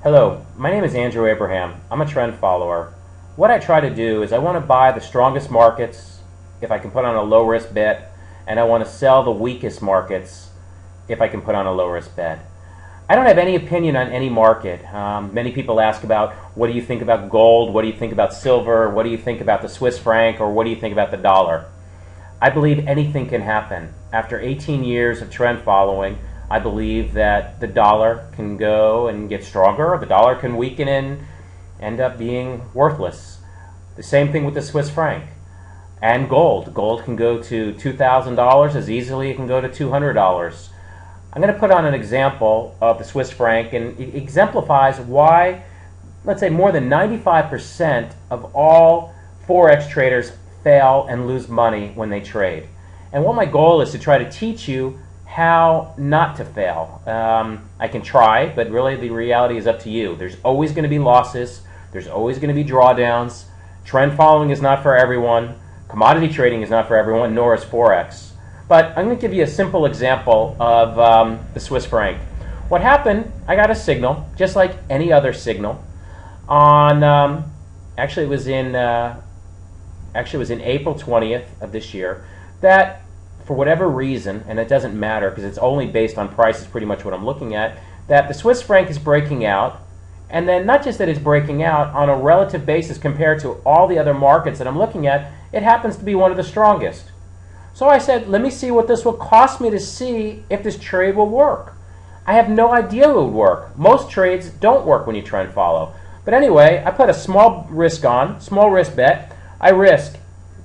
Hello, my name is Andrew Abraham. I'm a trend follower. What I try to do is I want to buy the strongest markets if I can put on a low risk bet, and I want to sell the weakest markets if I can put on a low risk bet. I don't have any opinion on any market. Many people ask about, what do you think about gold, what do you think about silver, what do you think about the Swiss franc, or what do you think about the dollar? I believe anything can happen. After 18 years of trend following, I believe that the dollar can go and get stronger, the dollar can weaken and end up being worthless. The same thing with the Swiss franc. And gold. Gold can go to $2,000 as easily as it can go to $200. I'm going to put on an example of the Swiss franc, and it exemplifies why, let's say, more than 95% of all Forex traders fail and lose money when they trade. And what my goal is to try to teach you how not to fail. I can try, but really the reality is up to you. There's always going to be losses. There's always going to be drawdowns. Trend following is not for everyone. Commodity trading is not for everyone, nor is Forex. But I'm going to give you a simple example of the Swiss franc. What happened, I got a signal, just like any other signal, on, actually it was in April 20th of this year, that for whatever reason, and it doesn't matter because it's only based on price is pretty much what I'm looking at, that the Swiss franc is breaking out, and then not just that it's breaking out, on a relative basis compared to all the other markets that I'm looking at, it happens to be one of the strongest. So I said, let me see what this will cost me to see if this trade will work. I have no idea it would work. Most trades don't work when you trend follow. But anyway, I put a small risk on, small risk bet. I risked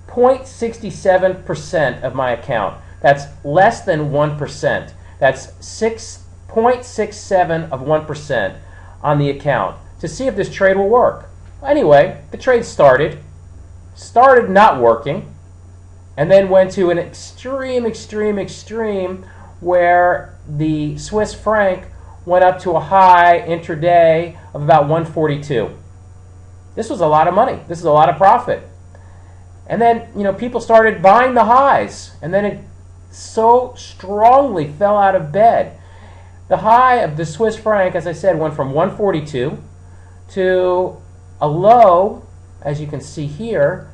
0.67% of my account. That's less than 1%. That's 0.67 of 1% on the account to see if this trade will work. Anyway, the trade started not working, and then went to an extreme where the Swiss franc went up to a high intraday of about 142. This was a lot of money. This is a lot of profit. And then, people started buying the highs, and then it so strongly fell out of bed. The high of the Swiss franc, as I said, went from 142 to a low, as you can see here,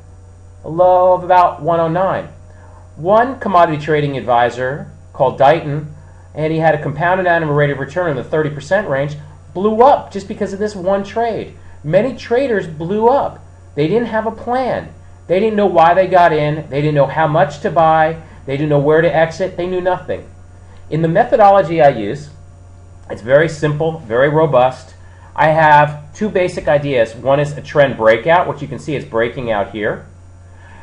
a low of about 109. One commodity trading advisor called Dighton, and he had a compounded annual rate of return in the 30% range, blew up just because of this one trade. Many traders blew up. They didn't have a plan. They didn't know why they got in. They didn't know how much to buy. They didn't know where to exit. They knew nothing. In the methodology I use, it's very simple, very robust. I have two basic ideas. One is a trend breakout, which you can see is breaking out here.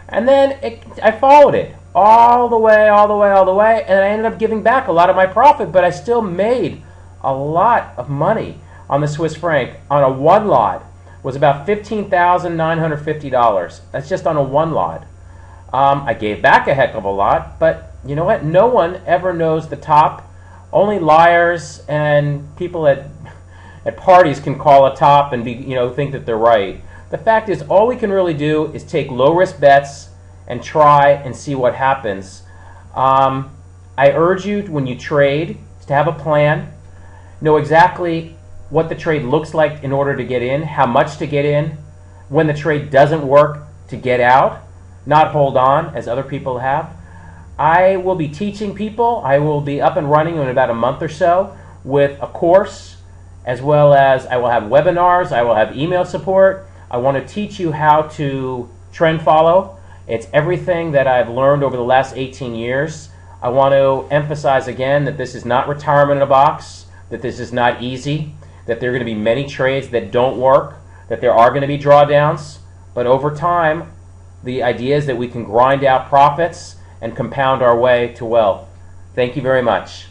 And then I followed it all the way, and I ended up giving back a lot of my profit, but I still made a lot of money on the Swiss franc. On a one lot was about $15,950. That's just on a one lot. I gave back a heck of a lot, but you know what? No one ever knows the top. Only liars and people at parties can call a top and think that they're right. The fact is, all we can really do is take low-risk bets and try and see what happens. I urge you, when you trade, to have a plan, know exactly what the trade looks like in order to get in, how much to get in, when the trade doesn't work, to get out, not hold on as other people have. I will be teaching people. I will be up and running in about a month or so with a course, as well as I will have webinars, I will have email support. I want to teach you how to trend follow. It's everything that I've learned over the last 18 years. I want to emphasize again that this is not retirement in a box, that this is not easy, that there are going to be many trades that don't work, that there are going to be drawdowns, but over time, the idea is that we can grind out profits and compound our way to wealth. Thank you very much.